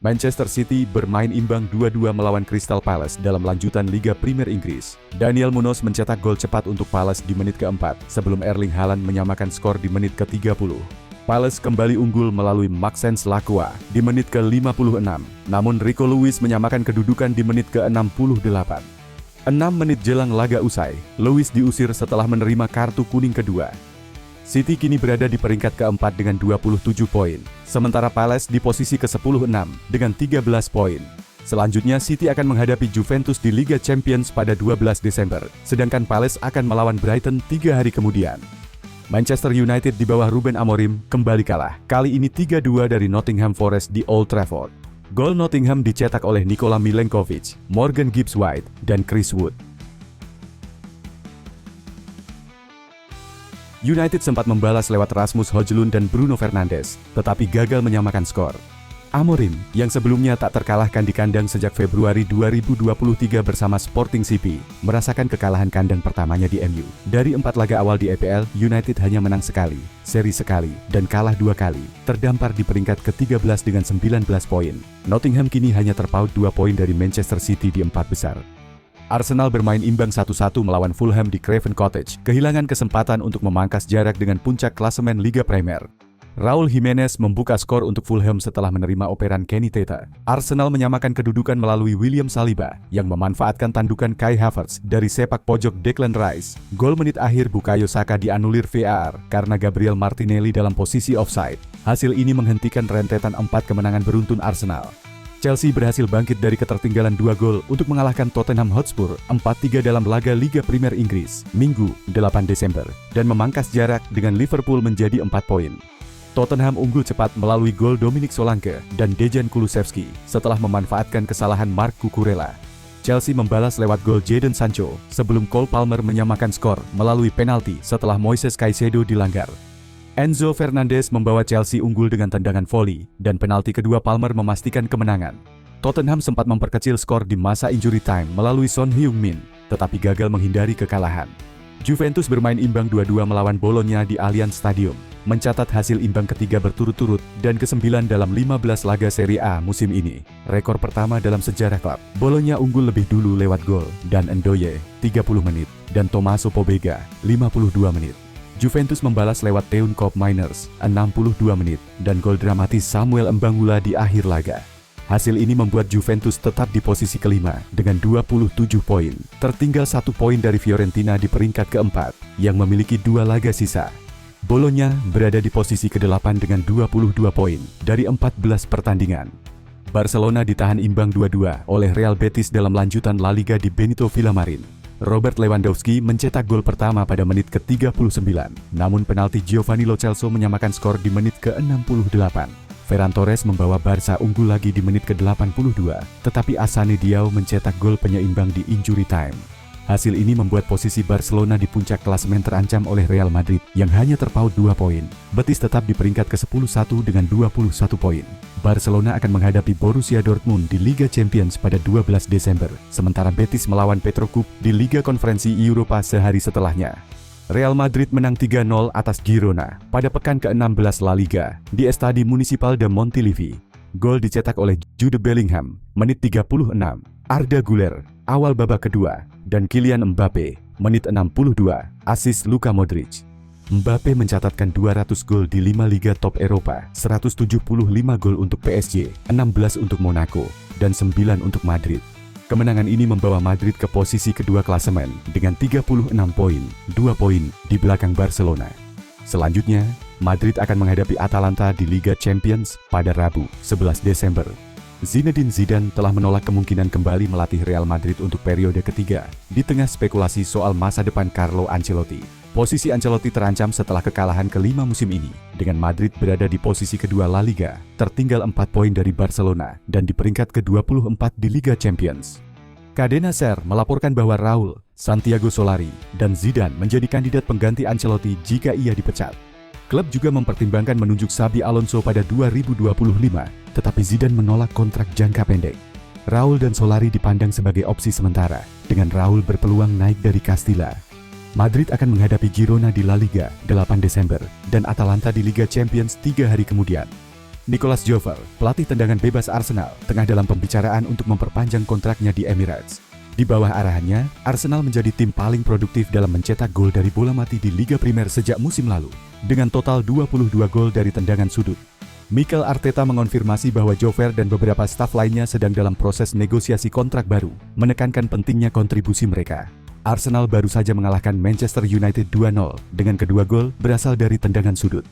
Manchester City bermain imbang 2-2 melawan Crystal Palace dalam lanjutan Liga Premier Inggris. Daniel Munoz mencetak gol cepat untuk Palace di menit keempat, sebelum Erling Haaland menyamakan skor di menit ke-30. Palace kembali unggul melalui Maxence Lacroix di menit ke-56, namun Rico Lewis menyamakan kedudukan di menit ke-68. 6 menit jelang laga usai, Lewis diusir setelah menerima kartu kuning kedua. City kini berada di peringkat keempat dengan 27 poin, sementara Palace di posisi ke-16 dengan 13 poin. Selanjutnya City akan menghadapi Juventus di Liga Champions pada 12 Desember, sedangkan Palace akan melawan Brighton 3 hari kemudian. Manchester United di bawah Ruben Amorim kembali kalah, kali ini 3-2 dari Nottingham Forest di Old Trafford. Gol Nottingham dicetak oleh Nikola Milenkovic, Morgan Gibbs-White, dan Chris Wood. United sempat membalas lewat Rasmus Højlund dan Bruno Fernandes, tetapi gagal menyamakan skor. Amorim, yang sebelumnya tak terkalahkan di kandang sejak Februari 2023 bersama Sporting CP, merasakan kekalahan kandang pertamanya di MU. Dari 4 laga awal di EPL, United hanya menang sekali, seri sekali, dan kalah 2 kali, terdampar di peringkat ke-13 dengan 19 poin. Nottingham kini hanya terpaut 2 poin dari Manchester City di 4 besar. Arsenal bermain imbang 1-1 melawan Fulham di Craven Cottage, kehilangan kesempatan untuk memangkas jarak dengan puncak klasemen Liga Premier. Raul Jimenez membuka skor untuk Fulham setelah menerima operan Kenny Tete. Arsenal menyamakan kedudukan melalui William Saliba, yang memanfaatkan tandukan Kai Havertz dari sepak pojok Declan Rice. Gol menit akhir Bukayo Saka dianulir VAR karena Gabriel Martinelli dalam posisi offside. Hasil ini menghentikan rentetan 4 kemenangan beruntun Arsenal. Chelsea berhasil bangkit dari ketertinggalan 2 gol untuk mengalahkan Tottenham Hotspur 4-3 dalam laga Liga Premier Inggris, Minggu 8 Desember, dan memangkas jarak dengan Liverpool menjadi 4 poin. Tottenham unggul cepat melalui gol Dominic Solanke dan Dejan Kulusevski setelah memanfaatkan kesalahan Marc Cucurella. Chelsea membalas lewat gol Jadon Sancho sebelum Cole Palmer menyamakan skor melalui penalti setelah Moises Caicedo dilanggar. Enzo Fernandez membawa Chelsea unggul dengan tendangan voli, dan penalti kedua Palmer memastikan kemenangan. Tottenham sempat memperkecil skor di masa injury time melalui Son Heung-min, tetapi gagal menghindari kekalahan. Juventus bermain imbang 2-2 melawan Bologna di Allianz Stadium, mencatat hasil imbang ketiga berturut-turut dan ke-9 dalam 15 laga Serie A musim ini. Rekor pertama dalam sejarah klub. Bologna unggul lebih dulu lewat gol dan Ndoye 30 menit dan Tommaso Pobega 52 menit. Juventus membalas lewat Teun Koopmeiners 62 menit dan gol dramatis Samuel Mbangula di akhir laga. Hasil ini membuat Juventus tetap di posisi kelima dengan 27 poin, tertinggal 1 poin dari Fiorentina di peringkat keempat yang memiliki 2 laga sisa. Bologna berada di posisi ke-8 dengan 22 poin dari 14 pertandingan. Barcelona ditahan imbang 2-2 oleh Real Betis dalam lanjutan La Liga di Benito Villamarin. Robert Lewandowski mencetak gol pertama pada menit ke-39, namun penalti Giovanni Lo Celso menyamakan skor di menit ke-68. Ferran Torres membawa Barca unggul lagi di menit ke-82, tetapi Assane Diao mencetak gol penyeimbang di injury time. Hasil ini membuat posisi Barcelona di puncak klasemen terancam oleh Real Madrid yang hanya terpaut 2 poin. Betis tetap di peringkat ke-11 dengan 21 poin. Barcelona akan menghadapi Borussia Dortmund di Liga Champions pada 12 Desember, sementara Betis melawan Petrocup di Liga Konferensi Eropa sehari setelahnya. Real Madrid menang 3-0 atas Girona pada pekan ke-16 La Liga di Estadi Municipal de Montilivi. Gol dicetak oleh Jude Bellingham menit 36, Arda Güler awal babak kedua, dan Kylian Mbappe menit 62, asis Luka Modric. Mbappe mencatatkan 200 gol di 5 liga top Eropa, 175 gol untuk PSG, 16 untuk Monaco, dan 9 untuk Madrid. Kemenangan ini membawa Madrid ke posisi kedua klasemen dengan 36 poin, 2 poin di belakang Barcelona. Selanjutnya, Madrid akan menghadapi Atalanta di Liga Champions pada Rabu, 11 Desember. Zinedine Zidane telah menolak kemungkinan kembali melatih Real Madrid untuk periode ketiga, di tengah spekulasi soal masa depan Carlo Ancelotti. Posisi Ancelotti terancam setelah kekalahan kelima musim ini, dengan Madrid berada di posisi kedua La Liga, tertinggal 4 poin dari Barcelona, dan di peringkat ke-24 di Liga Champions. Cadena SER melaporkan bahwa Raul, Santiago Solari, dan Zidane menjadi kandidat pengganti Ancelotti jika ia dipecat. Klub juga mempertimbangkan menunjuk Xabi Alonso pada 2025, tetapi Zidane menolak kontrak jangka pendek. Raul dan Solari dipandang sebagai opsi sementara, dengan Raul berpeluang naik dari Castilla. Madrid akan menghadapi Girona di La Liga 8 Desember dan Atalanta di Liga Champions 3 hari kemudian. Nicolas Jover, pelatih tendangan bebas Arsenal, tengah dalam pembicaraan untuk memperpanjang kontraknya di Emirates. Di bawah arahannya, Arsenal menjadi tim paling produktif dalam mencetak gol dari bola mati di Liga Primer sejak musim lalu, dengan total 22 gol dari tendangan sudut. Mikel Arteta mengonfirmasi bahwa Jover dan beberapa staf lainnya sedang dalam proses negosiasi kontrak baru, menekankan pentingnya kontribusi mereka. Arsenal baru saja mengalahkan Manchester United 2-0 dengan kedua gol berasal dari tendangan sudut.